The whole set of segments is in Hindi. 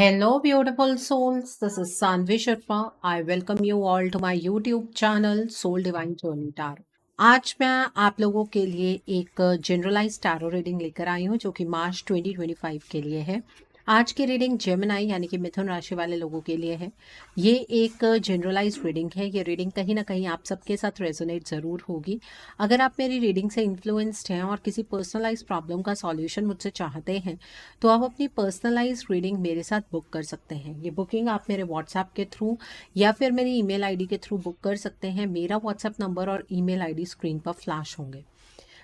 Hello, beautiful souls. This is Sanvi Sharma. I welcome you all to my YouTube channel Soul Divine Journey Tarot. आज मैं आप लोगों के लिए एक जनरलाइज टैरो रीडिंग लेकर आई हूँ जो कि मार्च 2025 के लिए है। आज की रीडिंग जेमिनाई यानी कि मिथुन राशि वाले लोगों के लिए है। ये एक जनरलाइज रीडिंग है। ये रीडिंग कहीं ना कहीं आप सबके साथ रेजोनेट ज़रूर होगी। अगर आप मेरी रीडिंग से इन्फ्लुएंस्ड हैं और किसी पर्सनलाइज प्रॉब्लम का सॉल्यूशन मुझसे चाहते हैं तो आप अपनी पर्सनलाइज रीडिंग मेरे साथ बुक कर सकते हैं। ये बुकिंग आप मेरे व्हाट्सएप के थ्रू या फिर मेरी ईमेल आईडी के थ्रू बुक कर सकते हैं। मेरा व्हाट्सएप नंबर और ईमेल आईडी स्क्रीन पर फ्लैश होंगे।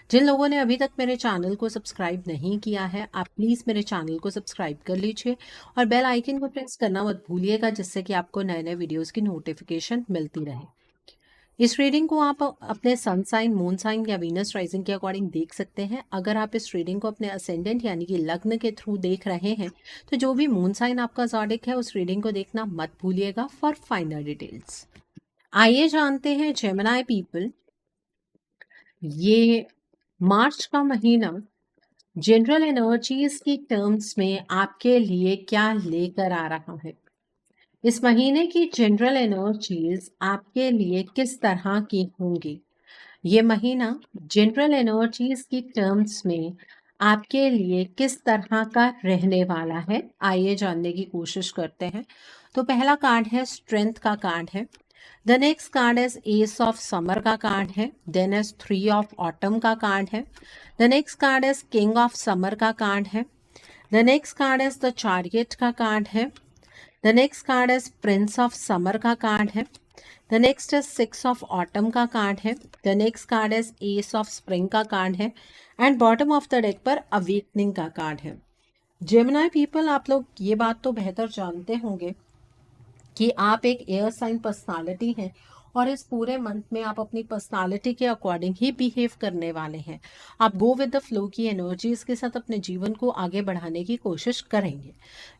जिन लोगों ने अभी तक मेरे चैनल को सब्सक्राइब नहीं किया है आप प्लीज़ मेरे चैनल को सब्सक्राइब कर लीजिए और बेल आइकन को प्रेस करना मत भूलिएगा जिससे कि आपको नए नए वीडियोस की नोटिफिकेशन मिलती रहे। इस रीडिंग को आप अपने सन साइन, मून साइन या वीनस राइजिंग के अकॉर्डिंग देख सकते हैं। अगर आप इस रीडिंग को अपने असेंडेंट यानी कि लग्न के थ्रू देख रहे हैं तो जो भी मून साइन आपका ज़ोडिक है उस रीडिंग को देखना मत भूलिएगा फॉर फाइनल डिटेल्स। आइए जानते हैं जेमिनाई पीपल, ये मार्च का महीना जनरल एनर्जीज की टर्म्स में आपके लिए क्या लेकर आ रहा है। इस महीने की जनरल एनर्जीज आपके लिए किस तरह की होंगी। ये महीना जनरल एनर्जीज की टर्म्स में आपके लिए किस तरह का रहने वाला है, आइए जानने की कोशिश करते हैं। तो पहला कार्ड है स्ट्रेंथ का कार्ड है। The next card is ace of summer का कार्ड है। देन इज 3 ऑफ ऑटम का कार्ड है। The next card is king of summer का कार्ड है। The next card is the chariot का कार्ड है। The next card is Prince of summer का कार्ड है। The next is 6 of autumn का कार्ड है। The next card is ace of spring का कार्ड है and bottom of the deck पर अवेकनिंग का कार्ड है। जेमिनाई पीपल, आप लोग ये बात तो बेहतर जानते होंगे कि आप एक एयर साइन पर्सनालिटी हैं और इस पूरे मंथ में आप अपनी पर्सनालिटी के अकॉर्डिंग ही बिहेव करने वाले हैं। आप गो विद द फ्लो की एनर्जीज के साथ अपने जीवन को आगे बढ़ाने की कोशिश करेंगे,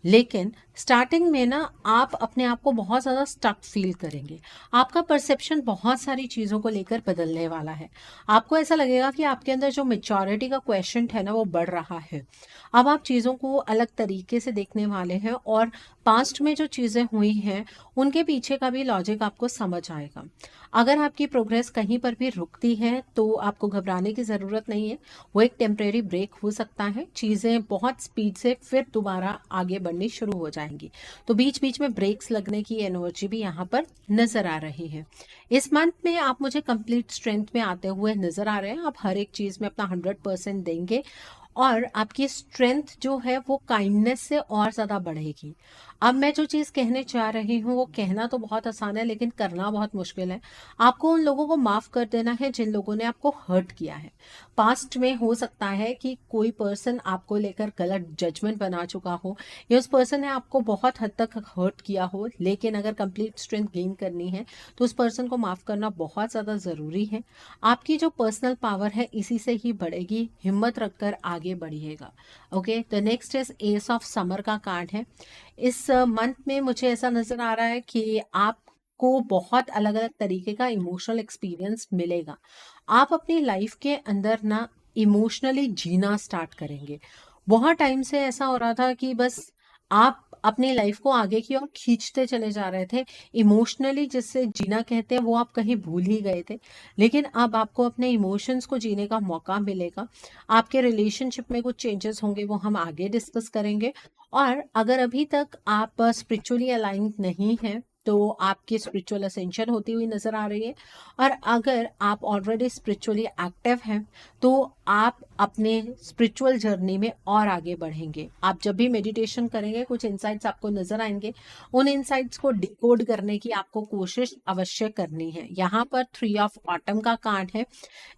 लेकिन स्टार्टिंग में ना आप अपने आप को बहुत ज़्यादा स्टक फील करेंगे। आपका परसेप्शन बहुत सारी चीज़ों को लेकर बदलने वाला है। आपको ऐसा लगेगा कि आपके अंदर जो मेच्योरिटी का क्वेश्चन है ना वो बढ़ रहा है। अब आप चीज़ों को अलग तरीके से देखने वाले हैं और पास्ट में जो चीज़ें हुई हैं उनके पीछे का भी लॉजिक आपको समझ आएगा। अगर आपकी प्रोग्रेस कहीं पर भी रुकती है तो आपको घबराने की ज़रूरत नहीं है। वो एक टेम्परेरी ब्रेक हो सकता है। चीज़ें बहुत स्पीड से फिर दोबारा आगे बढ़नी शुरू हो जाएंगी, तो बीच बीच में ब्रेक्स लगने की एनर्जी भी यहाँ पर नज़र आ रही है। इस मंथ में आप मुझे कंप्लीट स्ट्रेंथ में आते हुए नज़र आ रहे हैं। आप हर एक चीज़ में अपना 100% देंगे और आपकी स्ट्रेंथ जो है वो काइंडनेस से और ज़्यादा बढ़ेगी। अब मैं जो चीज़ कहने चाह रही हूँ वो कहना तो बहुत आसान है लेकिन करना बहुत मुश्किल है। आपको उन लोगों को माफ़ कर देना है जिन लोगों ने आपको हर्ट किया है। पास्ट में हो सकता है कि कोई पर्सन आपको लेकर गलत जजमेंट बना चुका हो या उस पर्सन ने आपको बहुत हद तक हर्ट किया हो, लेकिन अगर कंप्लीट स्ट्रेंथ गेन करनी है तो उस पर्सन को माफ़ करना बहुत ज़्यादा ज़रूरी है। आपकी जो पर्सनल पावर है इसी से ही बढ़ेगी। हिम्मत रखकर आगे बढ़िएगा। Okay, the next is ace of summer का कार्ड है। इस मंथ में मुझे ऐसा नज़र आ रहा है कि आपको बहुत अलग अलग तरीके का इमोशनल एक्सपीरियंस मिलेगा। आप अपनी लाइफ के अंदर ना इमोशनली जीना स्टार्ट करेंगे। बहुत टाइम से ऐसा हो रहा था कि बस आप अपनी लाइफ को आगे की ओर खींचते चले जा रहे थे। इमोशनली जिससे जीना कहते हैं वो आप कहीं भूल ही गए थे, लेकिन अब आपको अपने इमोशंस को जीने का मौका मिलेगा। आपके रिलेशनशिप में कुछ चेंजेस होंगे, वो हम आगे डिस्कस करेंगे। और अगर अभी तक आप स्पिरिचुअली अलाइंड नहीं हैं तो आपकी स्पिरिचुअल असेंशन होती हुई नज़र आ रही है। और अगर आप ऑलरेडी स्पिरिचुअली एक्टिव हैं तो आप अपने स्पिरिचुअल जर्नी में और आगे बढ़ेंगे। आप जब भी मेडिटेशन करेंगे कुछ इंसाइट्स आपको नजर आएंगे। उन इंसाइट्स को डिकोड करने की आपको कोशिश अवश्य करनी है। यहाँ पर 3 ऑफ ऑटम का कार्ड है।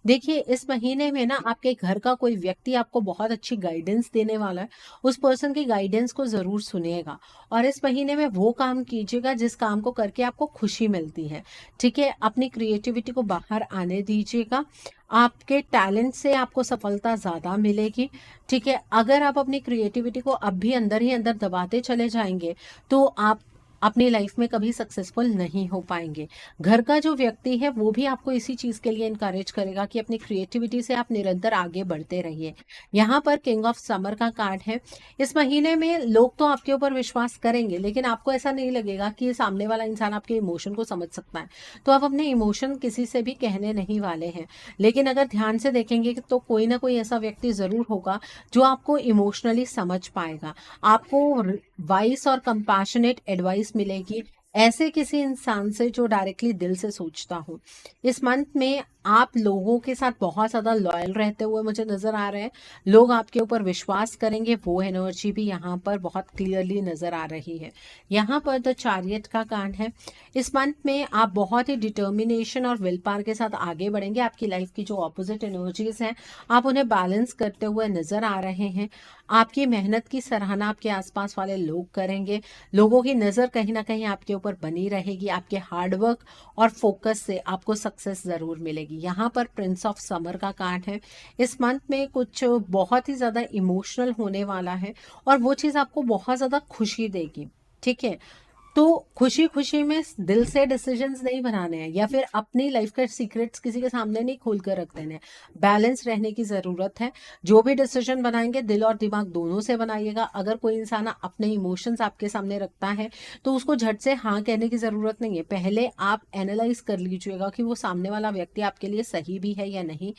देखिए, इस महीने में ना आपके घर का कोई व्यक्ति आपको बहुत अच्छी गाइडेंस देने वाला है। उस पर्सन की गाइडेंस को ज़रूर सुनिएगा और इस महीने में वो काम कीजिएगा जिस काम को करके आपको खुशी मिलती है। ठीक है, अपनी क्रिएटिविटी को बाहर आने दीजिएगा। आपके टैलेंट से आपको सफलता ज़्यादा मिलेगी। ठीक है, अगर आप अपनी क्रिएटिविटी को अब भी अंदर ही अंदर दबाते चले जाएंगे तो आप अपनी लाइफ में कभी सक्सेसफुल नहीं हो पाएंगे। घर का जो व्यक्ति है वो भी आपको इसी चीज़ के लिए इनकरेज करेगा कि अपनी क्रिएटिविटी से आप निरंतर आगे बढ़ते रहिए। यहाँ पर किंग ऑफ समर का कार्ड है। इस महीने में लोग तो आपके ऊपर विश्वास करेंगे, लेकिन आपको ऐसा नहीं लगेगा कि सामने वाला इंसान आपके इमोशन को समझ सकता है, तो आप अपने इमोशन किसी से भी कहने नहीं वाले हैं। लेकिन अगर ध्यान से देखेंगे तो कोई ना कोई ऐसा व्यक्ति ज़रूर होगा जो आपको इमोशनली समझ पाएगा, आपको वाइस और कंपैशनेट एडवाइस मिलेगी ऐसे किसी इंसान से जो डायरेक्टली दिल से सोचता हो। इस मंथ में आप लोगों के साथ बहुत ज़्यादा लॉयल रहते हुए मुझे नज़र आ रहे हैं। लोग आपके ऊपर विश्वास करेंगे, वो एनर्जी भी यहाँ पर बहुत क्लियरली नज़र आ रही है। यहाँ पर द चैरियट का कार्ड है। इस मंथ में आप बहुत ही डिटर्मिनेशन और विल पावर के साथ आगे बढ़ेंगे। आपकी लाइफ की जो ऑपोजिट एनर्जीज हैं आप उन्हें बैलेंस करते हुए नज़र आ रहे हैं। आपकी मेहनत की सराहना आपके आसपास वाले लोग करेंगे। लोगों की नज़र कहीं ना कहीं आपके ऊपर बनी रहेगी। आपके हार्डवर्क और फोकस से आपको सक्सेस ज़रूर मिलेगी। यहाँ पर प्रिंस ऑफ समर का कार्ड है। इस मंथ में कुछ बहुत ही ज़्यादा इमोशनल होने वाला है और वो चीज़ आपको बहुत ज़्यादा खुशी देगी। ठीक है, तो खुशी खुशी में दिल से डिसीजंस नहीं बनाने हैं या फिर अपनी लाइफ के सीक्रेट्स किसी के सामने नहीं खोल कर रख देने हैं। बैलेंस रहने की ज़रूरत है। जो भी डिसीजन बनाएंगे दिल और दिमाग दोनों से बनाइएगा। अगर कोई इंसान अपने इमोशंस आपके सामने रखता है तो उसको झट से हाँ कहने की ज़रूरत नहीं है। पहले आप एनालाइज कर लीजिएगा कि वो सामने वाला व्यक्ति आपके लिए सही भी है या नहीं।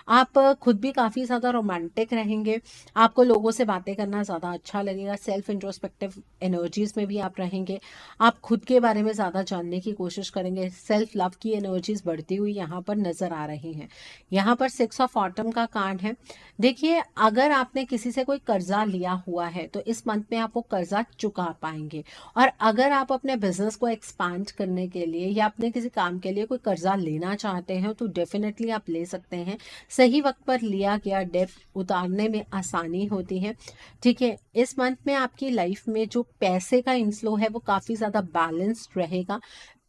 आप खुद भी काफ़ी ज़्यादा रोमांटिक रहेंगे। आपको लोगों से बातें करना ज़्यादा अच्छा लगेगा। सेल्फ इंट्रोस्पेक्टिव एनर्जीज में भी आप रहेंगे। आप खुद के बारे में ज़्यादा जानने की कोशिश करेंगे। सेल्फ लव की एनर्जीज बढ़ती हुई यहाँ पर नज़र आ रही हैं। यहाँ पर 6 ऑफ ऑटम का कार्ड है। देखिए, अगर आपने किसी से कोई कर्जा लिया हुआ है तो इस मंथ में आप वो कर्जा चुका पाएंगे। और अगर आप अपने बिजनेस को एक्सपांड करने के लिए या अपने किसी काम के लिए कोई कर्जा लेना चाहते हैं तो डेफिनेटली आप ले सकते हैं। सही वक्त पर लिया गया डेब्ट उतारने में आसानी होती है। ठीक है, इस मंथ में आपकी लाइफ में जो पैसे का इनफ्लो है वो काफ़ी ज़्यादा बैलेंस्ड रहेगा।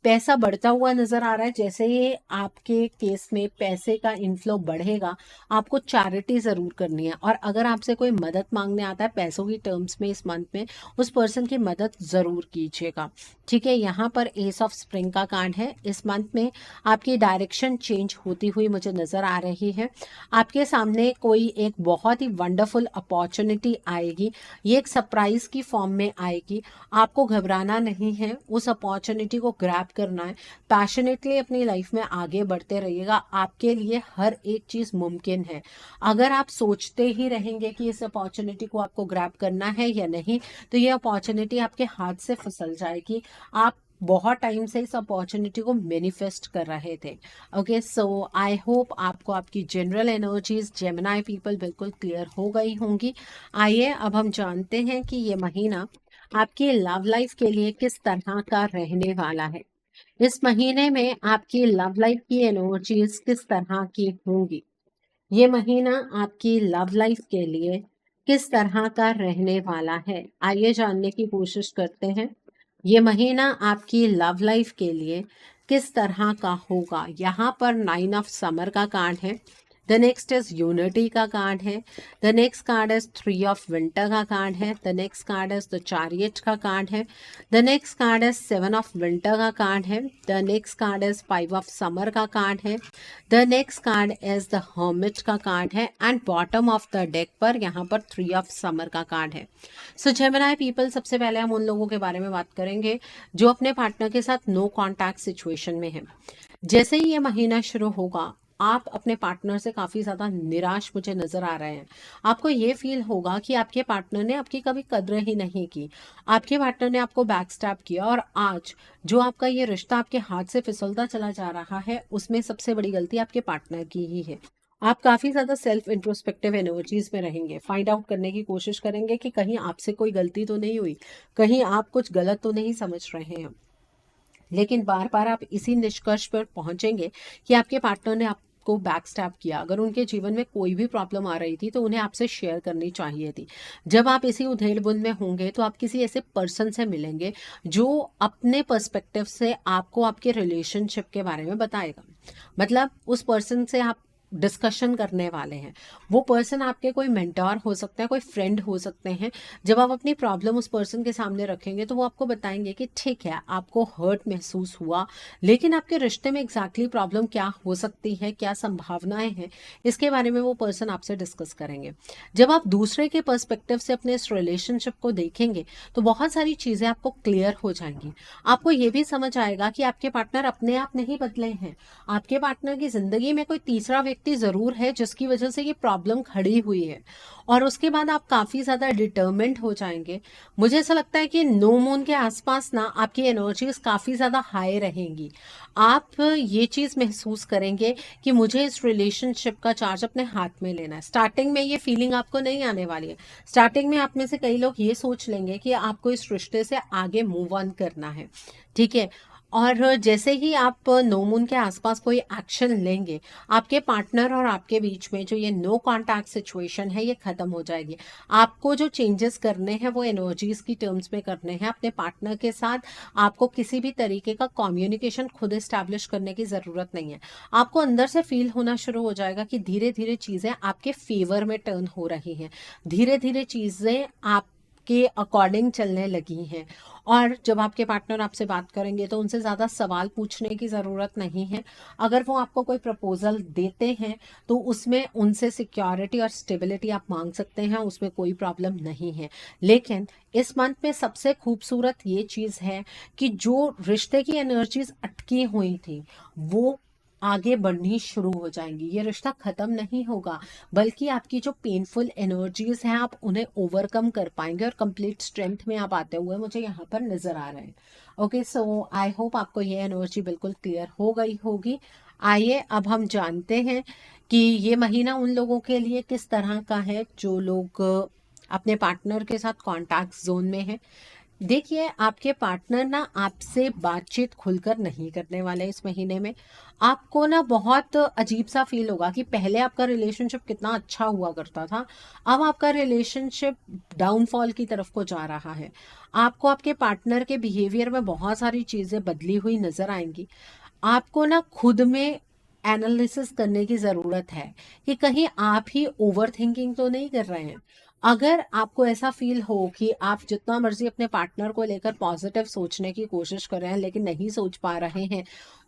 पैसा बढ़ता हुआ नज़र आ रहा है। जैसे ही आपके केस में पैसे का इनफ्लो बढ़ेगा आपको चैरिटी ज़रूर करनी है। और अगर आपसे कोई मदद मांगने आता है पैसों की टर्म्स में इस मंथ में, उस पर्सन की मदद ज़रूर कीजिएगा। ठीक है, यहाँ पर एस ऑफ स्प्रिंग का कार्ड है। इस मंथ में आपकी डायरेक्शन चेंज होती हुई मुझे नज़र आ रही है। आपके सामने कोई एक बहुत ही वंडरफुल अपॉर्चुनिटी आएगी। ये एक सरप्राइज की फॉर्म में आएगी। आपको घबराना नहीं है, उस अपॉर्चुनिटी को ग्रैब करना है। पैशनेटली अपनी लाइफ में आगे बढ़ते रहिएगा। आपके लिए हर एक चीज़ मुमकिन है। अगर आप सोचते ही रहेंगे कि इस अपॉर्चुनिटी को आपको ग्रैब करना है या नहीं, तो ये अपॉर्चुनिटी आपके हाथ से फिसल जाएगी। आप बहुत टाइम से इस अपॉर्चुनिटी को मैनिफेस्ट कर रहे थे। ओके, सो आई होप आपको आपकी जनरल एनर्जीज जेमिनी पीपल बिल्कुल क्लियर हो गई होंगी। आइए अब हम जानते हैं कि ये महीना आपकी लव लाइफ के लिए किस तरह का रहने वाला है। इस महीने में आपकी लव लाइफ की एनर्जीज किस तरह की होंगी। ये महीना आपकी लव लाइफ के लिए किस तरह का रहने वाला है, आइए जानने की कोशिश करते हैं। ये महीना आपकी लव लाइफ के लिए किस तरह का होगा। यहाँ पर 9 ऑफ समर का कार्ड है। द नेक्स्ट इज यूनिटी का कार्ड है। The next card is 3 of winter का कार्ड है। The next card is the chariot का कार्ड है। The next card is 7 of winter का कार्ड है। The next card is 5 of summer का कार्ड है। The next card is the hermit का कार्ड है। And bottom of the deck पर यहाँ पर 3 ऑफ समर का कार्ड है। सो जेमिनी पीपल, सबसे पहले हम उन लोगों के बारे में बात करेंगे जो अपने पार्टनर के साथ नो कॉन्टैक्ट सिचुएशन में है। जैसे ही ये महीना शुरू होगा आप अपने पार्टनर से काफ़ी ज़्यादा निराश मुझे नज़र आ रहे हैं। आपको ये फील होगा कि आपके पार्टनर ने आपकी कभी कद्र ही नहीं की। आपके पार्टनर ने आपको बैक स्टैब किया और आज जो आपका ये रिश्ता आपके हाथ से फिसलता चला जा रहा है उसमें सबसे बड़ी गलती आपके पार्टनर की ही है। आप काफ़ी ज़्यादा सेल्फ इंट्रोस्पेक्टिव एनर्जीज में रहेंगे। फाइंड आउट करने की कोशिश करेंगे कि कहीं आपसे कोई गलती तो नहीं हुई, कहीं आप कुछ गलत तो नहीं समझ रहे हैं। लेकिन बार बार आप इसी निष्कर्ष पर पहुंचेंगे कि आपके पार्टनर ने आपको बैक स्टैब किया। अगर उनके जीवन में कोई भी प्रॉब्लम आ रही थी तो उन्हें आपसे शेयर करनी चाहिए थी। जब आप इसी उधेड़-बुन में होंगे तो आप किसी ऐसे पर्सन से मिलेंगे जो अपने पर्सपेक्टिव से आपको आपके रिलेशनशिप के बारे में बताएगा। मतलब उस पर्सन से आप डिस्कशन करने वाले हैं। वो पर्सन आपके कोई मेंटोर हो सकता है, कोई फ्रेंड हो सकते हैं। जब आप अपनी प्रॉब्लम उस पर्सन के सामने रखेंगे तो वो आपको बताएंगे कि ठीक है, आपको हर्ट महसूस हुआ, लेकिन आपके रिश्ते में एग्जैक्टली प्रॉब्लम क्या हो सकती है, क्या संभावनाएं हैं, इसके बारे में वो पर्सन आपसे डिस्कस करेंगे। जब आप दूसरे के पर्सपेक्टिव से अपने इस रिलेशनशिप को देखेंगे तो बहुत सारी चीज़ें आपको क्लियर हो जाएंगी। आपको ये भी समझ आएगा कि आपके पार्टनर अपने आप नहीं बदले हैं। आपके पार्टनर की ज़िंदगी में कोई तीसरा व्यक्ति ज़रूर है जिसकी वजह से ये प्रॉब्लम खड़ी हुई है। और उसके बाद आप काफ़ी ज़्यादा डिटर्मिन्ड हो जाएंगे। मुझे ऐसा लगता है कि नो मून के आसपास ना आपकी एनर्जीज काफ़ी ज़्यादा हाई रहेंगी। आप ये चीज़ महसूस करेंगे कि मुझे इस रिलेशनशिप का चार्ज अपने हाथ में लेना है। स्टार्टिंग में ये फीलिंग आपको नहीं आने वाली है। स्टार्टिंग में आप में से कई लोग ये सोच लेंगे कि आपको इस रिश्ते से आगे मूव ऑन करना है, ठीक है। और जैसे ही आप नो मून के आसपास कोई एक्शन लेंगे, आपके पार्टनर और आपके बीच में जो ये नो कांटेक्ट सिचुएशन है ये खत्म हो जाएगी। आपको जो चेंजेस करने हैं वो एनर्जीज की टर्म्स में करने हैं अपने पार्टनर के साथ। आपको किसी भी तरीके का कम्युनिकेशन खुद इस्टेब्लिश करने की ज़रूरत नहीं है। आपको अंदर से फील होना शुरू हो जाएगा कि धीरे धीरे चीज़ें आपके फेवर में टर्न हो रही हैं, धीरे धीरे चीज़ें आप के अकॉर्डिंग चलने लगी हैं। और जब आपके पार्टनर आपसे बात करेंगे तो उनसे ज़्यादा सवाल पूछने की ज़रूरत नहीं है। अगर वो आपको कोई प्रपोजल देते हैं तो उसमें उनसे सिक्योरिटी और स्टेबिलिटी आप मांग सकते हैं, उसमें कोई प्रॉब्लम नहीं है। लेकिन इस मंथ में सबसे खूबसूरत ये चीज़ है कि जो रिश्ते की एनर्जीज अटकी हुई थी वो आगे बढ़नी शुरू हो जाएंगी। ये रिश्ता खत्म नहीं होगा, बल्कि आपकी जो पेनफुल एनर्जीज हैं आप उन्हें ओवरकम कर पाएंगे और कंप्लीट स्ट्रेंथ में आप आते हुए मुझे यहाँ पर नजर आ रहे हैं। ओके, सो आई होप आपको ये एनर्जी बिल्कुल क्लियर हो गई होगी। आइए अब हम जानते हैं कि ये महीना उन लोगों के लिए किस तरह का है जो लोग अपने पार्टनर के साथ कॉन्टैक्ट जोन में हैं। देखिए, आपके पार्टनर ना आपसे बातचीत खुलकर नहीं करने वाले इस महीने में। आपको ना बहुत अजीब सा फील होगा कि पहले आपका रिलेशनशिप कितना अच्छा हुआ करता था, अब आपका रिलेशनशिप डाउनफॉल की तरफ को जा रहा है। आपको आपके पार्टनर के बिहेवियर में बहुत सारी चीज़ें बदली हुई नजर आएंगी। आपको ना खुद में एनालिसिस करने की ज़रूरत है कि कहीं आप ही ओवर थिंकिंग तो नहीं कर रहे हैं। अगर आपको ऐसा फील हो कि आप जितना मर्जी अपने पार्टनर को लेकर पॉजिटिव सोचने की कोशिश कर रहे हैं लेकिन नहीं सोच पा रहे हैं,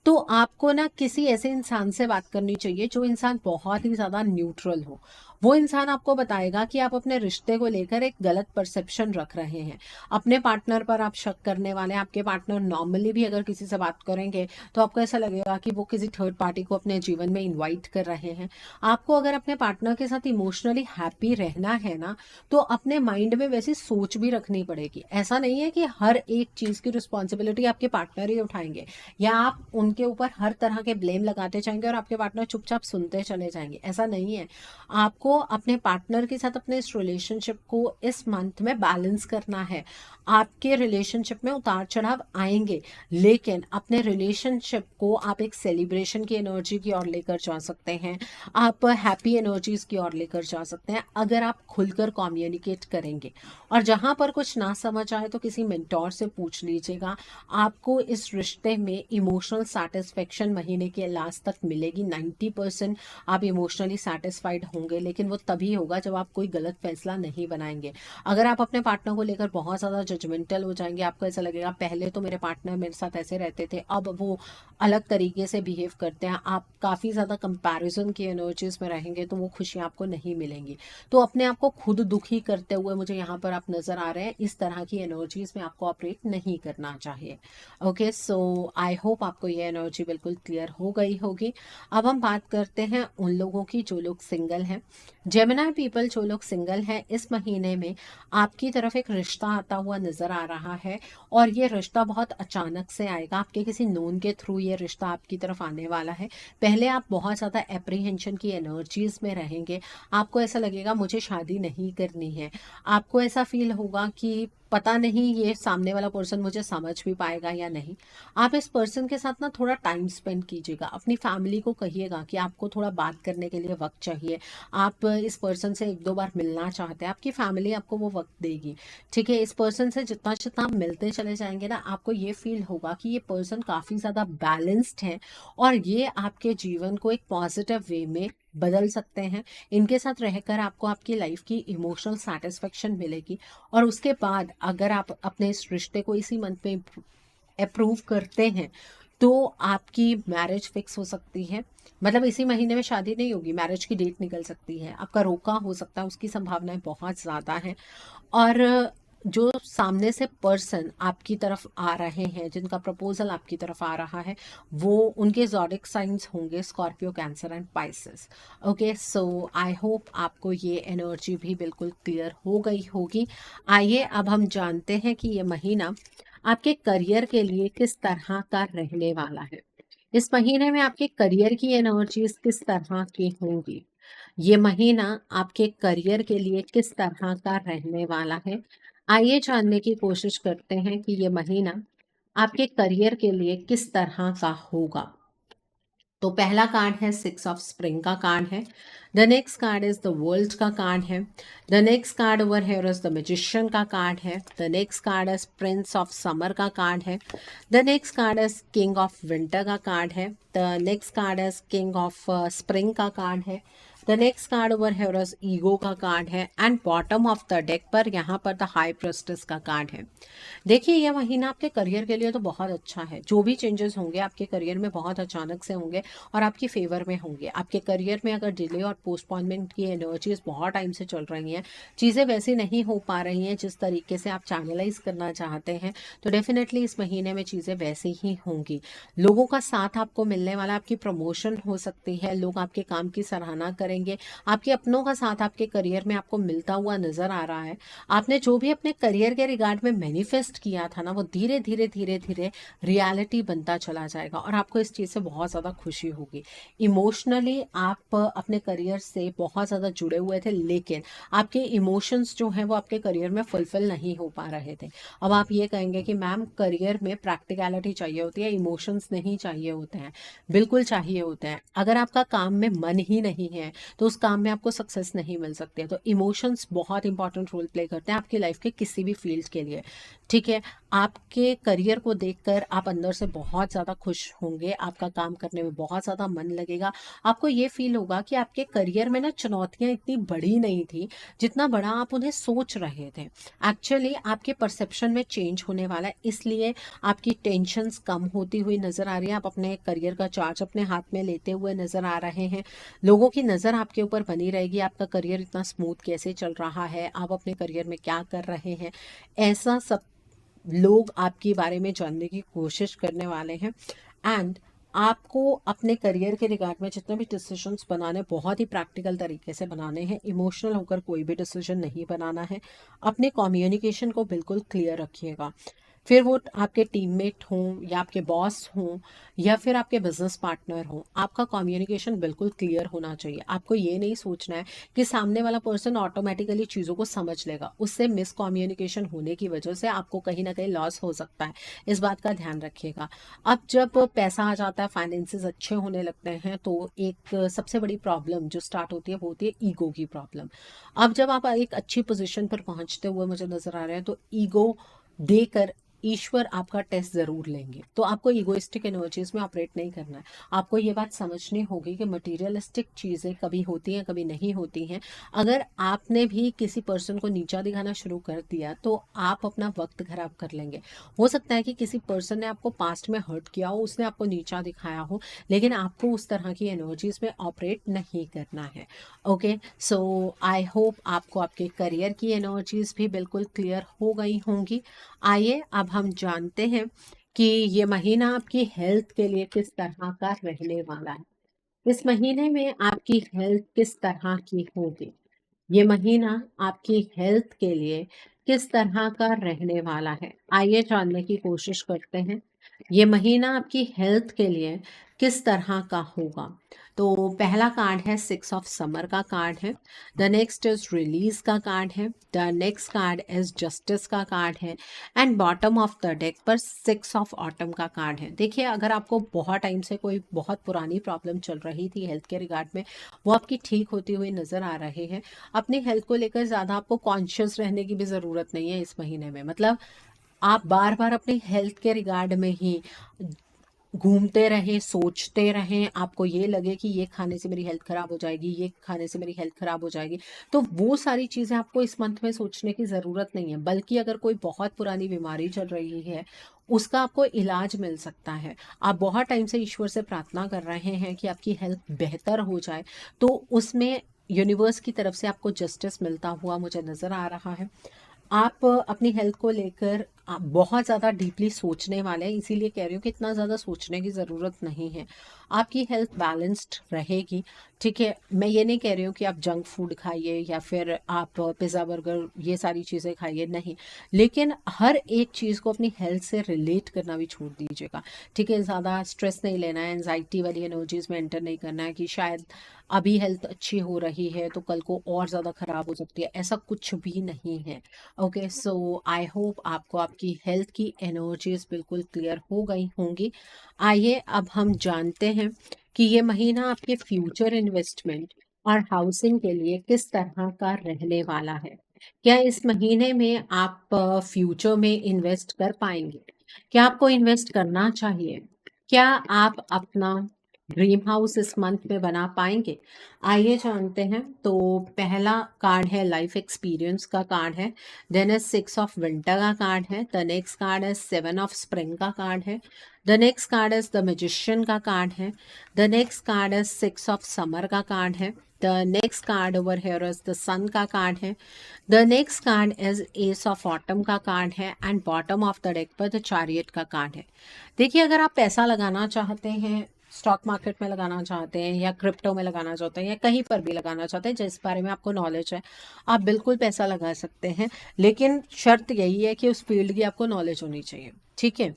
तो आपको ना किसी ऐसे इंसान से बात करनी चाहिए जो इंसान बहुत ही ज़्यादा न्यूट्रल हो। वो इंसान आपको बताएगा कि आप अपने रिश्ते को लेकर एक गलत परसेप्शन रख रहे हैं, अपने पार्टनर पर आप शक करने वाले हैं। आपके पार्टनर नॉर्मली भी अगर किसी से बात करेंगे तो आपको ऐसा लगेगा कि वो किसी थर्ड पार्टी को अपने जीवन में इन्वाइट कर रहे हैं। आपको अगर अपने पार्टनर के साथ इमोशनली हैप्पी रहना है ना, तो अपने माइंड में वैसी सोच भी रखनी पड़ेगी। ऐसा नहीं है कि हर एक चीज़ की रिस्पॉन्सिबिलिटी आपके पार्टनर ही उठाएंगे या आप उनके ऊपर हर तरह के ब्लेम लगाते जाएंगे और आपके पार्टनर चुपचाप सुनते चले जाएंगे। ऐसा नहीं है। आपको अपने पार्टनर के साथ अपने इस रिलेशनशिप को इस मंथ में बैलेंस करना है। आपके रिलेशनशिप में उतार चढ़ाव आएंगे, लेकिन अपने रिलेशनशिप को आप एक सेलिब्रेशन की एनर्जी की ओर लेकर जा सकते हैं, आप हैप्पी एनर्जीज की ओर लेकर जा सकते हैं अगर आप खुलकर कम्युनिकेट करेंगे। और जहाँ पर कुछ ना समझ आए तो किसी मेंटोर से पूछ लीजिएगा। आपको इस रिश्ते में इमोशनल सेटिस्फेक्शन महीने के लास्ट तक मिलेगी। 90% आप इमोशनली सेटिस्फाइड होंगे, लेकिन वो तभी होगा जब आप कोई गलत फैसला नहीं बनाएंगे। अगर आप अपने पार्टनर को लेकर बहुत ज़्यादा जजमेंटल हो जाएंगे, आपको ऐसा लगेगा पहले तो मेरे पार्टनर मेरे साथ ऐसे रहते थे, अब वो अलग तरीके से बिहेव करते हैं, आप काफ़ी ज़्यादा कंपैरिजन की एनर्जीज में रहेंगे, तो वो खुशियाँ आपको नहीं मिलेंगी। तो अपने आप को खुद दुखी करते हुए मुझे यहाँ पर आप नज़र आ रहे हैं। इस तरह की एनर्जीज में आपको ऑपरेट नहीं करना चाहिए। ओके, सो आई होप आपको ये एनर्जी बिल्कुल क्लियर हो गई होगी। अब हम बात करते हैं उन लोगों की जो लोग सिंगल हैं। जेमिनी पीपल, जो लोग सिंगल हैं, इस महीने में आपकी तरफ एक रिश्ता आता हुआ नज़र आ रहा है और ये रिश्ता बहुत अचानक से आएगा। आपके किसी नोन के थ्रू ये रिश्ता आपकी तरफ आने वाला है। पहले आप बहुत ज़्यादा एप्रीहेंशन की एनर्जीज में रहेंगे। आपको ऐसा लगेगा मुझे शादी नहीं करनी है। आपको ऐसा फील होगा कि पता नहीं ये सामने वाला पर्सन मुझे समझ भी पाएगा या नहीं। आप इस पर्सन के साथ ना थोड़ा टाइम स्पेंड कीजिएगा। अपनी फैमिली को कहिएगा कि आपको थोड़ा बात करने के लिए वक्त चाहिए। आप इस पर्सन से एक दो बार मिलना चाहते हैं, आपकी फैमिली आपको वो वक्त देगी। ठीक है, इस पर्सन से जितना जितना आप मिलते चले जाएंगे ना, आपको ये फील होगा कि ये पर्सन काफ़ी ज़्यादा बैलेंस्ड है और ये आपके जीवन को एक पॉजिटिव वे में बदल सकते हैं। इनके साथ रहकर आपको आपकी लाइफ की इमोशनल सैटिस्फैक्शन मिलेगी और उसके बाद अगर आप अपने इस रिश्ते को इसी मंथ में अप्रूव करते हैं तो आपकी मैरिज फिक्स हो सकती है। मतलब इसी महीने में शादी नहीं होगी, मैरिज की डेट निकल सकती है, आपका रोका हो सकता है, उसकी संभावनाएं बहुत ज़्यादा हैं। और जो सामने से पर्सन आपकी तरफ आ रहे हैं, जिनका प्रपोजल आपकी तरफ आ रहा है, वो उनके ज़ोडिक साइंस होंगे Scorpio, cancer and Pisces. Okay, so I hope आपको ये एनर्जी भी बिल्कुल क्लियर हो गई होगी। आइए अब हम जानते हैं कि ये महीना आपके करियर के लिए किस तरह का रहने वाला है। इस महीने में आपके करियर की एनर्जीज किस तरह की होंगी, ये महीना आपके करियर के लिए किस तरह का रहने वाला है। आइए जानने की कोशिश करते हैं कि ये महीना आपके करियर के लिए किस तरह का होगा। तो पहला कार्ड है 6 ऑफ स्प्रिंग का कार्ड है। The next card is the world का कार्ड है। The next card over here is the magician का कार्ड है। The next card is Prince of summer का कार्ड है। The next card is king of winter का कार्ड है। The next card is king of spring का कार्ड है। The next card over here is ego का कार्ड है and bottom of the deck पर यहाँ पर द हाई प्रेस्टिस का कार्ड है। देखिए यह महीना आपके करियर के लिए तो बहुत अच्छा है। जो भी चेंजेस होंगे आपके करियर में बहुत अचानक से होंगे और आपकी फेवर में होंगे। आपके करियर में अगर डिले और पोस्टपोनमेंट की एनर्जीज बहुत टाइम से चल रही हैं, चीज़ें वैसी नहीं हो पा रही हैं जिस तरीके से आप चैनलाइज करना चाहते हैं, तो डेफिनेटली इस महीने में चीज़ें वैसी ही होंगी। लोगों का साथ आपको मिलने वाला, आपकी प्रमोशन हो सकती है, लोग आपके काम की सराहना करेंगे, आपके अपनों का साथ आपके करियर में आपको मिलता हुआ नजर आ रहा है। आपने जो भी अपने करियर के रिगार्ड में मैनिफेस्ट किया था ना, वो धीरे धीरे धीरे धीरे रियलिटी बनता चला जाएगा और आपको इस चीज़ से बहुत ज़्यादा खुशी होगी। इमोशनली आप अपने करियर से बहुत ज़्यादा जुड़े हुए थे, लेकिन आपके इमोशंस जो हैं वो आपके करियर में फुलफिल नहीं हो पा रहे थे। अब आप ये कहेंगे कि मैम करियर में प्रैक्टिकलिटी चाहिए होती है, इमोशंस नहीं चाहिए होते हैं। बिल्कुल चाहिए होते हैं। अगर आपका काम में मन ही नहीं है तो उस काम में आपको सक्सेस नहीं मिल सकती है। तो इमोशंस बहुत इंपॉर्टेंट रोल प्ले करते हैं आपकी लाइफ के किसी भी फील्ड के लिए। ठीक है, आपके करियर को देखकर आप अंदर से बहुत ज़्यादा खुश होंगे, आपका काम करने में बहुत ज़्यादा मन लगेगा। आपको ये फील होगा कि आपके करियर में ना चुनौतियाँ इतनी बड़ी नहीं थी जितना बड़ा आप उन्हें सोच रहे थे। एक्चुअली आपके परसेप्शन में चेंज होने वाला है, इसलिए आपकी टेंशन्स कम होती हुई नज़र आ रही है। आप अपने करियर का चार्ज अपने हाथ में लेते हुए नज़र आ रहे हैं। लोगों की नज़र आपके ऊपर बनी रहेगी, आपका करियर इतना स्मूथ कैसे चल रहा है, आप अपने करियर में क्या कर रहे हैं, ऐसा सब लोग आपके बारे में जानने की कोशिश करने वाले हैं। एंड आपको अपने करियर के रिगार्ड में जितने भी डिसीजंस बनाने, बहुत ही प्रैक्टिकल तरीके से बनाने हैं। इमोशनल होकर कोई भी डिसीजन नहीं बनाना है। अपने कम्युनिकेशन को बिल्कुल क्लियर रखिएगा। फिर वो आपके टीममेट हों या आपके बॉस हों या फिर आपके बिजनेस पार्टनर हों, आपका कम्युनिकेशन बिल्कुल क्लियर होना चाहिए। आपको ये नहीं सोचना है कि सामने वाला पर्सन ऑटोमेटिकली चीज़ों को समझ लेगा। उससे मिस कम्युनिकेशन होने की वजह से आपको कहीं ना कहीं लॉस हो सकता है। इस बात का ध्यान रखिएगा। अब जब पैसा आ जाता है, फाइनेंसेस अच्छे होने लगते हैं, तो एक सबसे बड़ी प्रॉब्लम जो स्टार्ट होती है वो होती है ईगो की प्रॉब्लम। अब जब आप एक अच्छी पोजीशन पर पहुंचते हुए मुझे नजर आ रहे हैं, तो ईगो देकर ईश्वर आपका टेस्ट ज़रूर लेंगे। तो आपको इगोइस्टिक एनर्जीज में ऑपरेट नहीं करना है। आपको ये बात समझनी होगी कि मटेरियलिस्टिक चीज़ें कभी होती हैं, कभी नहीं होती हैं। अगर आपने भी किसी पर्सन को नीचा दिखाना शुरू कर दिया तो आप अपना वक्त खराब कर लेंगे। हो सकता है कि किसी पर्सन ने आपको पास्ट में हर्ट किया हो, उसने आपको नीचा दिखाया हो, लेकिन आपको उस तरह की एनर्जीज में ऑपरेट नहीं करना है। ओके, सो आई होप आपको आपके करियर की एनर्जीज भी बिल्कुल क्लियर हो गई होंगी। आइए अब हम जानते हैं कि ये महीना आपकी हेल्थ के लिए किस तरह का रहने वाला है। इस महीने में आपकी हेल्थ किस तरह की होगी, ये महीना आपकी हेल्थ के लिए किस तरह का रहने वाला है। आइए जानने की कोशिश करते हैं ये महीना आपकी हेल्थ के लिए किस तरह का होगा। तो पहला कार्ड है 6 ऑफ समर का कार्ड है। द नेक्स्ट इज रिलीज का कार्ड है। The next card is justice का कार्ड है and bottom of the deck पर 6 ऑफ ऑटम का कार्ड है। देखिए अगर आपको बहुत टाइम से कोई बहुत पुरानी प्रॉब्लम चल रही थी हेल्थ के रिगार्ड में, वो आपकी ठीक होती हुई नज़र आ रहे हैं। अपनी हेल्थ को लेकर ज़्यादा आपको कॉन्शियस रहने की भी ज़रूरत नहीं है इस महीने में। मतलब आप बार बार अपनी हेल्थ के रिगार्ड में ही घूमते रहें, सोचते रहें, आपको ये लगे कि ये खाने से मेरी हेल्थ खराब हो जाएगी, ये खाने से मेरी हेल्थ खराब हो जाएगी, तो वो सारी चीज़ें आपको इस मंथ में सोचने की ज़रूरत नहीं है। बल्कि अगर कोई बहुत पुरानी बीमारी चल रही है, उसका आपको इलाज मिल सकता है। आप बहुत टाइम से ईश्वर से प्रार्थना कर रहे हैं कि आपकी हेल्थ बेहतर हो जाए, तो उसमें यूनिवर्स की तरफ से आपको जस्टिस मिलता हुआ मुझे नज़र आ रहा है। आप अपनी हेल्थ को लेकर आप बहुत ज़्यादा डीपली सोचने वाले हैं, इसीलिए कह रही हूँ कि इतना ज़्यादा सोचने की ज़रूरत नहीं है। आपकी हेल्थ बैलेंस्ड रहेगी, ठीक है? मैं ये नहीं कह रही हूँ कि आप जंक फूड खाइए या फिर आप पिज़्ज़ा, बर्गर ये सारी चीज़ें खाइए, नहीं। लेकिन हर एक चीज़ को अपनी हेल्थ से रिलेट करना भी छोड़ दीजिएगा, ठीक है? ज़्यादा स्ट्रेस नहीं लेना है, एंजाइटी वाली एनर्जीज़ में एंटर नहीं करना है कि शायद अभी हेल्थ अच्छी हो रही है तो कल को और ज़्यादा ख़राब हो सकती है, ऐसा कुछ भी नहीं है। ओके, सो आई होप आपको आपकी हेल्थ की एनर्जीज बिल्कुल क्लियर हो गई होंगी। आइए अब हम जानते हैं कि ये महीना आपके फ्यूचर इन्वेस्टमेंट और हाउसिंग के लिए किस तरह का रहने वाला है। क्या इस महीने में आप फ्यूचर में इन्वेस्ट कर पाएंगे? क्या आपको इन्वेस्ट करना चाहिए? क्या आप अपना ड्रीम हाउस इस मंथ में बना पाएंगे? आइए जानते हैं। तो पहला कार्ड है लाइफ एक्सपीरियंस का कार्ड है। देन इज 6 ऑफ विंटर का कार्ड है। द नेक्स्ट कार्ड है 7 ऑफ स्प्रिंग का कार्ड है। The next card is the magician का कार्ड है। The next card is 6 of summer का कार्ड है। The next card over here is the sun का कार्ड है। The next card is ace of autumn का कार्ड है and bottom of the deck पर द चैरियट का कार्ड है। देखिए, अगर आप पैसा लगाना चाहते हैं, स्टॉक मार्केट में लगाना चाहते हैं या क्रिप्टो में लगाना चाहते हैं या कहीं पर भी लगाना चाहते हैं जिस बारे में आपको नॉलेज है, आप बिल्कुल पैसा लगा सकते हैं। लेकिन शर्त यही है कि उस फील्ड की आपको नॉलेज होनी चाहिए, ठीक है?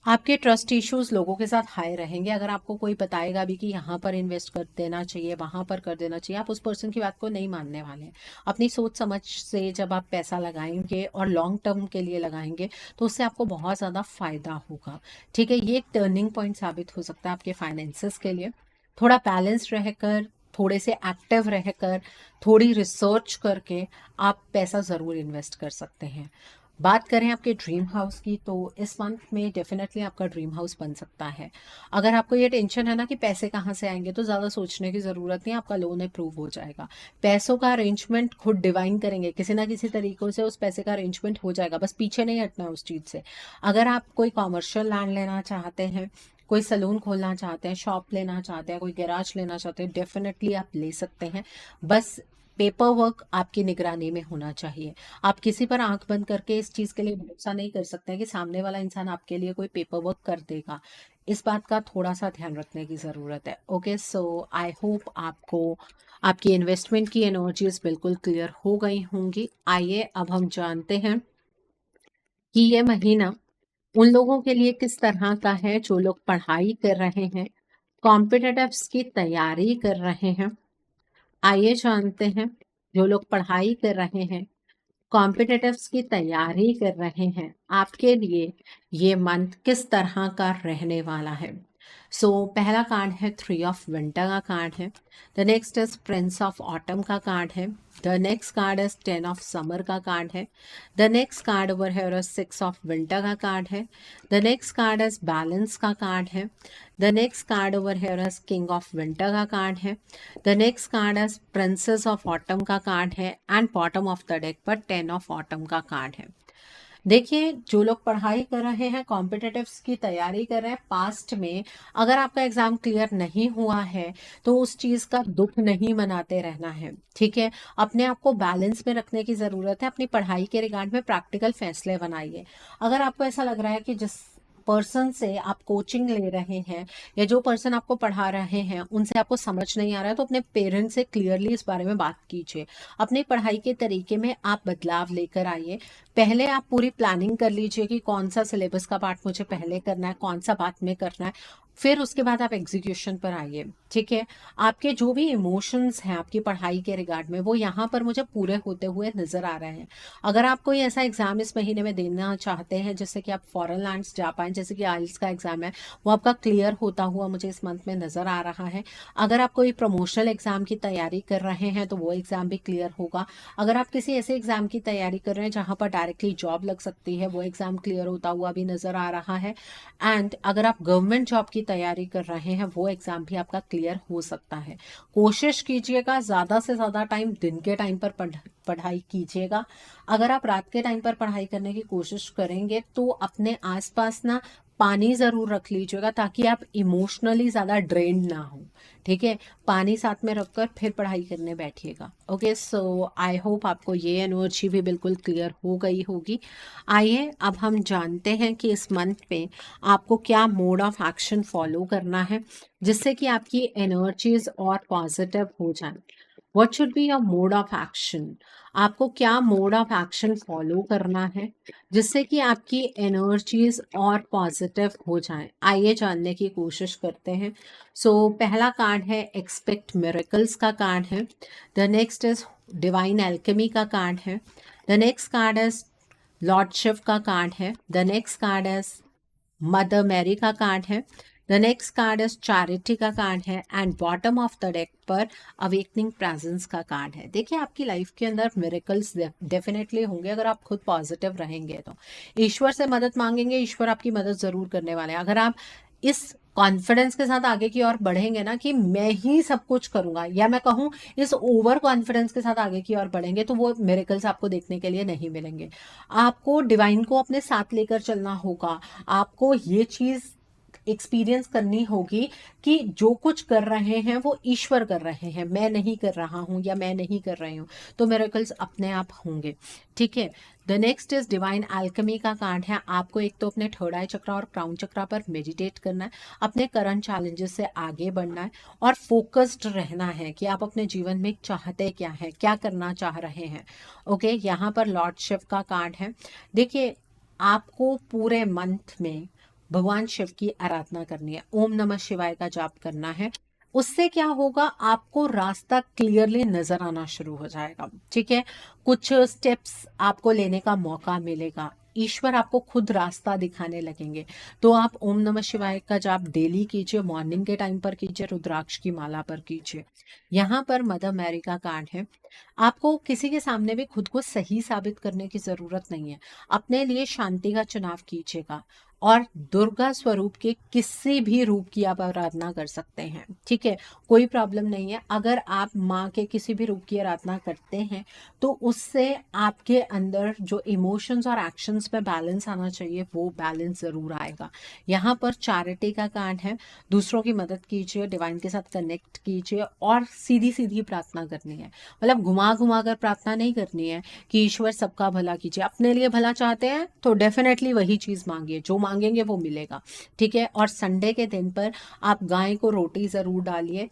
आपके ट्रस्ट इश्यूज लोगों के साथ हाई रहेंगे। अगर आपको कोई बताएगा भी कि यहाँ पर इन्वेस्ट कर देना चाहिए, वहाँ पर कर देना चाहिए, आप उस पर्सन की बात को नहीं मानने वाले हैं। अपनी सोच समझ से जब आप पैसा लगाएंगे और लॉन्ग टर्म के लिए लगाएंगे, तो उससे आपको बहुत ज़्यादा फायदा होगा, ठीक है? ये एक टर्निंग पॉइंट साबित हो सकता है आपके फाइनेंसेस के लिए। थोड़ा बैलेंस रहकर, थोड़े से एक्टिव रहकर, थोड़ी रिसर्च करके आप पैसा ज़रूर इन्वेस्ट कर सकते हैं। बात करें आपके ड्रीम हाउस की, तो इस मंथ में डेफिनेटली आपका ड्रीम हाउस बन सकता है। अगर आपको ये टेंशन है ना कि पैसे कहाँ से आएंगे, तो ज़्यादा सोचने की ज़रूरत नहीं, आपका लोन अप्रूव हो जाएगा। पैसों का अरेंजमेंट खुद डिवाइन करेंगे, किसी ना किसी तरीकों से उस पैसे का अरेंजमेंट हो जाएगा, बस पीछे नहीं हटना है उस चीज़ से। अगर आप कोई कॉमर्शियल लैंड लेना चाहते हैं, कोई सलून खोलना चाहते हैं, शॉप लेना चाहते हैं, कोई गैराज लेना चाहते हैं, डेफिनेटली आप ले सकते हैं। बस पेपर वर्क आपकी निगरानी में होना चाहिए। आप किसी पर आंख बंद करके इस चीज़ के लिए भरोसा नहीं कर सकते हैं कि सामने वाला इंसान आपके लिए कोई पेपर वर्क कर देगा। इस बात का थोड़ा सा ध्यान रखने की ज़रूरत है। ओके, सो आई होप आपको आपकी इन्वेस्टमेंट की एनर्जीज बिल्कुल क्लियर हो गई होंगी। आइए अब हम जानते हैं कि ये महीना उन लोगों के लिए किस तरह का है जो लोग पढ़ाई कर रहे हैं, कॉम्पिटिटिव्स की तैयारी कर रहे हैं। आइए जानते हैं, जो लोग पढ़ाई कर रहे हैं, कॉम्पिटिटिव्स की तैयारी कर रहे हैं, आपके लिए ये मंथ किस तरह का रहने वाला है। पहला कार्ड है 3 ऑफ विंटर का कार्ड है। The next is Prince of autumn का कार्ड है। The next card is 10 of summer का कार्ड है। The next card over here is 6 of winter का कार्ड है। The next card is balance का कार्ड है। The next card over here is king of winter का कार्ड है। The next card is princess of autumn का कार्ड है and bottom of the deck पर 10 ऑफ ऑटम का कार्ड है। देखिए, जो लोग पढ़ाई कर रहे हैं, कॉम्पिटिटिव्स की तैयारी कर रहे हैं, पास्ट में अगर आपका एग्जाम क्लियर नहीं हुआ है, तो उस चीज़ का दुख नहीं मनाते रहना है, ठीक है? अपने आप को बैलेंस में रखने की ज़रूरत है। अपनी पढ़ाई के रिगार्ड में प्रैक्टिकल फैसले बनाइए। अगर आपको ऐसा लग रहा है कि जिस पर्सन से आप कोचिंग ले रहे हैं या जो पर्सन आपको पढ़ा रहे हैं उनसे आपको समझ नहीं आ रहा है, तो अपने पेरेंट्स से क्लियरली इस बारे में बात कीजिए। अपनी पढ़ाई के तरीके में आप बदलाव लेकर आइए। पहले आप पूरी प्लानिंग कर लीजिए कि कौन सा सिलेबस का पार्ट मुझे पहले करना है, कौन सा बाद में करना है। फिर उसके बाद आप एग्जीक्यूशन पर आइए। ठीक है, आपके जो भी इमोशंस हैं आपकी पढ़ाई के रिगार्ड में वो यहाँ पर मुझे पूरे होते हुए नज़र आ रहे हैं। अगर आप कोई ऐसा एग्ज़ाम इस महीने में देना चाहते हैं जिससे कि आप फॉरेन लैंड्स जा पाएँ, जैसे कि आइल्स का एग्ज़ाम है, वो आपका क्लियर होता हुआ मुझे इस मंथ में नज़र आ रहा है। अगर आप कोई प्रमोशनल एग्ज़ाम की तैयारी कर रहे हैं तो वो एग्ज़ाम भी क्लियर होगा। अगर आप किसी ऐसे एग्ज़ाम की तैयारी कर रहे हैं जहाँ पर डायरेक्टली जॉब लग सकती है, वो एग्ज़ाम क्लियर होता हुआ भी नज़र आ रहा है। एंड अगर आप गवर्नमेंट जॉब की तैयारी कर रहे हैं वो एग्ज़ाम भी आपका क्लियर हो सकता है। कोशिश कीजिएगा ज़्यादा से ज़्यादा टाइम दिन के टाइम पर पढ़ाई कीजिएगा। अगर आप रात के टाइम पर पढ़ाई करने की कोशिश करेंगे तो अपने आसपास ना पानी ज़रूर रख लीजिएगा ताकि आप इमोशनली ज़्यादा ड्रेन्ड ना हो। ठीक है, पानी साथ में रखकर फिर पढ़ाई करने बैठिएगा। ओके, सो आई होप आपको ये एनर्जी भी बिल्कुल क्लियर हो गई होगी। आइए अब हम जानते हैं कि इस मंथ में आपको क्या मोड ऑफ एक्शन फॉलो करना है जिससे कि आपकी एनर्जीज और पॉजिटिव हो जाए। What should be your mode of action? आपको क्या मोड ऑफ एक्शन फॉलो करना है जिससे कि आपकी एनर्जीज और पॉजिटिव हो जाएं। आइए जानने की कोशिश करते हैं। सो पहला कार्ड है एक्सपेक्ट मिरेकल्स का कार्ड है। The next is divine alchemy का कार्ड है। The next card is lord Shiva का कार्ड है। The next card is mother Mary का कार्ड है। The next card is charity का कार्ड है and bottom of the deck पर अवेकनिंग प्रेजेंस का कार्ड है। देखिए आपकी लाइफ के अंदर मिरेकल्स डेफिनेटली होंगे अगर आप खुद पॉजिटिव रहेंगे तो। ईश्वर से मदद मांगेंगे, ईश्वर आपकी मदद ज़रूर करने वाले हैं। अगर आप इस कॉन्फिडेंस के साथ आगे की ओर बढ़ेंगे ना कि मैं ही सब कुछ करूंगा, या मैं कहूँ इस ओवर कॉन्फिडेंस के साथ आगे की ओर बढ़ेंगे तो वो मिरेकल्स आपको देखने के लिए नहीं मिलेंगे। आपको डिवाइन को अपने साथ लेकर चलना होगा। आपको ये चीज़ एक्सपीरियंस करनी होगी कि जो कुछ कर रहे हैं वो ईश्वर कर रहे हैं, मैं नहीं कर रहा हूँ या मैं नहीं कर रही हूँ, तो मिरेकल्स अपने आप होंगे। ठीक है, the next is divine alchemy का कार्ड है। आपको एक तो अपने थर्ड आई चक्रा और क्राउन चक्रा पर मेडिटेट करना है, अपने करंट चैलेंजेस से आगे बढ़ना है और फोकस्ड रहना है कि आप अपने जीवन में चाहते क्या है, क्या करना चाह रहे हैं। ओके, यहाँ पर लॉर्ड शिव का कार्ड है। देखिए आपको पूरे मंथ में भगवान शिव की आराधना करनी है, ओम नमः शिवाय का जाप करना है। उससे क्या होगा, आपको रास्ता क्लियरली नजर आना शुरू हो जाएगा। ठीक है, कुछ स्टेप्स आपको लेने का मौका मिलेगा, ईश्वर आपको खुद रास्ता दिखाने लगेंगे। तो आप ओम नमः शिवाय का जाप डेली कीजिए, मॉर्निंग के टाइम पर कीजिए, रुद्राक्ष की माला पर कीजिए। यहाँ पर मदर मैरी का कार्ड है। आपको किसी के सामने भी खुद को सही साबित करने की जरूरत नहीं है, अपने लिए शांति का चुनाव कीजिएगा और दुर्गा स्वरूप के किसी भी रूप की आप आराधना कर सकते हैं। ठीक है, कोई प्रॉब्लम नहीं है। अगर आप माँ के किसी भी रूप की आराधना करते हैं तो उससे आपके अंदर जो इमोशंस और एक्शंस में बैलेंस आना चाहिए वो बैलेंस ज़रूर आएगा। यहाँ पर चैरिटी का कार्ड है। दूसरों की मदद कीजिए, डिवाइन के साथ कनेक्ट कीजिए और सीधी सीधी प्रार्थना करनी है। मतलब घुमा घुमा कर प्रार्थना नहीं करनी है कि ईश्वर सबका भला कीजिए। अपने लिए भला चाहते हैं तो डेफिनेटली वही चीज़ मांगिए, जो मांगेंगे वो मिलेगा। ठीक है, और संडे के दिन पर आप गाय को रोटी ज़रूर डालिए,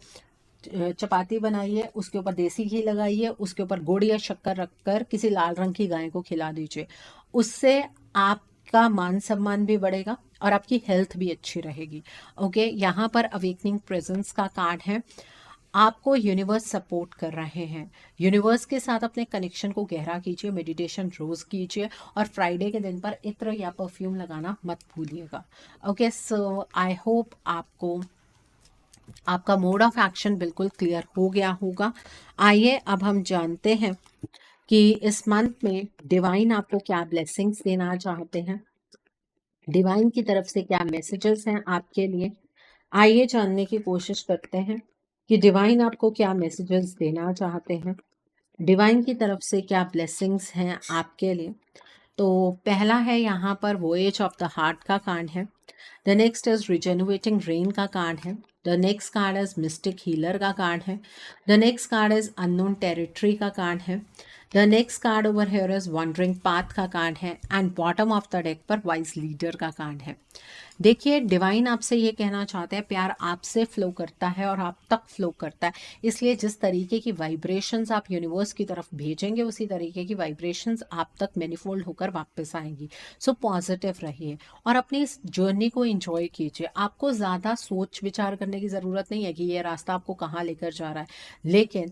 चपाती बनाइए, उसके ऊपर देसी घी लगाइए, उसके ऊपर गुड़ या शक्कर रखकर किसी लाल रंग की गाय को खिला दीजिए। उससे आपका मान सम्मान भी बढ़ेगा और आपकी हेल्थ भी अच्छी रहेगी। ओके, यहाँ पर अवेकनिंग प्रेजेंस का कार्ड है। आपको यूनिवर्स सपोर्ट कर रहे हैं। यूनिवर्स के साथ अपने कनेक्शन को गहरा कीजिए, मेडिटेशन रोज कीजिए और फ्राइडे के दिन पर इत्र या परफ्यूम लगाना मत भूलिएगा। ओके, सो आई होप आपको आपका मोड ऑफ एक्शन बिल्कुल क्लियर हो गया होगा। आइए अब हम जानते हैं कि इस मंथ में डिवाइन आपको क्या ब्लेसिंग्स देना चाहते हैं, डिवाइन की तरफ से क्या मैसेजेस हैं आपके लिए। आइए जानने की कोशिश करते हैं कि डिवाइन आपको क्या मैसेजेस देना चाहते हैं, डिवाइन की तरफ से क्या ब्लेसिंग्स हैं आपके लिए। तो पहला है यहाँ पर वॉयेज ऑफ द हार्ट का कार्ड है। द नेक्स्ट इज रिजेनुएटिंग रेन का कार्ड है। The next card is mistake healer का कार्ड है। The next card is unknown territory का कार्ड है। The next card over here is wondering path का कार्ड है and bottom of the deck पर वाइज लीडर का कार्ड है। देखिए, डिवाइन आपसे ये कहना चाहते हैं, प्यार आपसे फ्लो करता है और आप तक फ्लो करता है, इसलिए जिस तरीके की वाइब्रेशंस आप यूनिवर्स की तरफ भेजेंगे उसी तरीके की वाइब्रेशंस आप तक मैनिफोल्ड होकर वापस आएंगी। सो पॉजिटिव रहिए और अपनी इस जर्नी को एंजॉय कीजिए। आपको ज़्यादा सोच विचार करने की ज़रूरत नहीं है कि ये रास्ता आपको कहाँ लेकर जा रहा है, लेकिन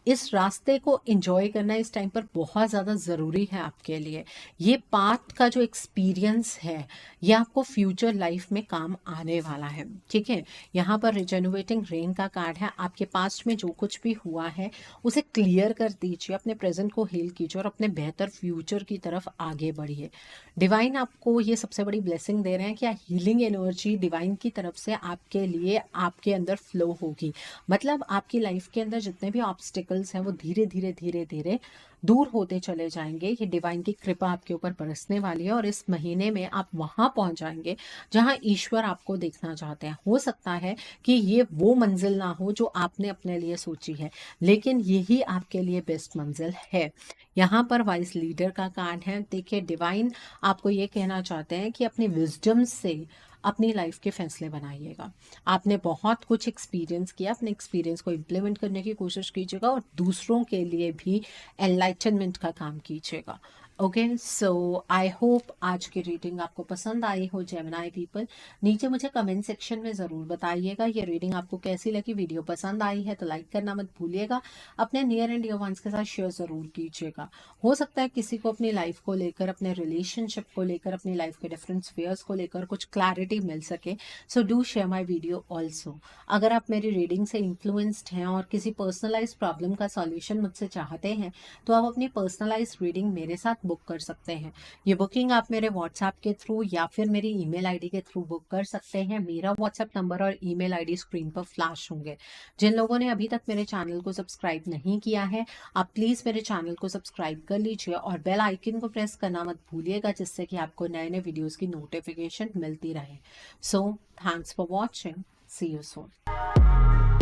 इस रास्ते को एंजॉय करना इस टाइम पर बहुत ज़्यादा ज़रूरी है आपके लिए। ये पाथ का जो एक्सपीरियंस है ये आपको फ्यूचर लाइफ में काम आने वाला है, ठीक है। यहाँ पर रिजेन्युएटिंग रेन का कार्ड है। आपके पास्ट में जो कुछ भी हुआ है उसे क्लियर कर दीजिए, अपने प्रेजेंट को हील कीजिए और अपने बेहतर फ्यूचर की तरफ आगे बढ़िए। डिवाइन आपको ये सबसे बड़ी ब्लेसिंग दे रहे हैं कि हीलिंग एनर्जी डिवाइन की तरफ से आपके लिए आपके अंदर फ्लो होगी। मतलब आपकी लाइफ के अंदर जितने भी ऑब्स्टिकल्स हैं वो धीरे धीरे धीरे धीरे दूर होते चले जाएंगे। ये डिवाइन की कृपा आपके ऊपर बरसने वाली है और इस महीने में आप वहां पहुंच जाएंगे जहां ईश्वर आपको देखना चाहते हैं। हो सकता है कि ये वो मंजिल ना हो जो आपने अपने लिए सोची है, लेकिन यही आपके लिए बेस्ट मंजिल है। यहाँ पर वाइस लीडर का कार्ड है। देखिए, डिवाइन आपको ये कहना चाहते हैं कि अपनी विजडम से अपनी लाइफ के फैसले बनाइएगा। आपने बहुत कुछ एक्सपीरियंस किया, अपने एक्सपीरियंस को इम्प्लीमेंट करने की कोशिश कीजिएगा और दूसरों के लिए भी एनलाइटनमेंट का काम कीजिएगा। ओके, सो आई होप आज की रीडिंग आपको पसंद आई हो जेमिनी पीपल। नीचे मुझे कमेंट सेक्शन में ज़रूर बताइएगा ये रीडिंग आपको कैसी लगी। वीडियो पसंद आई है तो लाइक करना मत भूलिएगा, अपने नियर एंड डियर वंस के साथ शेयर ज़रूर कीजिएगा। हो सकता है किसी को अपनी लाइफ को लेकर, अपने रिलेशनशिप को लेकर, अपनी लाइफ के डिफरेंट स्फेयर्स को लेकर कुछ क्लैरिटी मिल सके। So do share my video also. अगर आप मेरी रीडिंग से इन्फ्लुएंस्ड हैं और किसी पर्सनलाइज प्रॉब्लम का सॉल्यूशन मुझसे चाहते हैं तो आप अपनी पर्सनलाइज रीडिंग मेरे साथ बुक कर सकते हैं। ये बुकिंग आप मेरे व्हाट्सएप के थ्रू या फिर मेरी ईमेल आईडी के थ्रू बुक कर सकते हैं। मेरा व्हाट्सएप नंबर और ईमेल आईडी स्क्रीन पर फ्लैश होंगे। जिन लोगों ने अभी तक मेरे चैनल को सब्सक्राइब नहीं किया है, आप प्लीज़ मेरे चैनल को सब्सक्राइब कर लीजिए और बेल आइकन को प्रेस करना मत भूलिएगा, जिससे कि आपको नए नए वीडियोज़ की नोटिफिकेशन मिलती रहे। So thanks for watching, see you soon.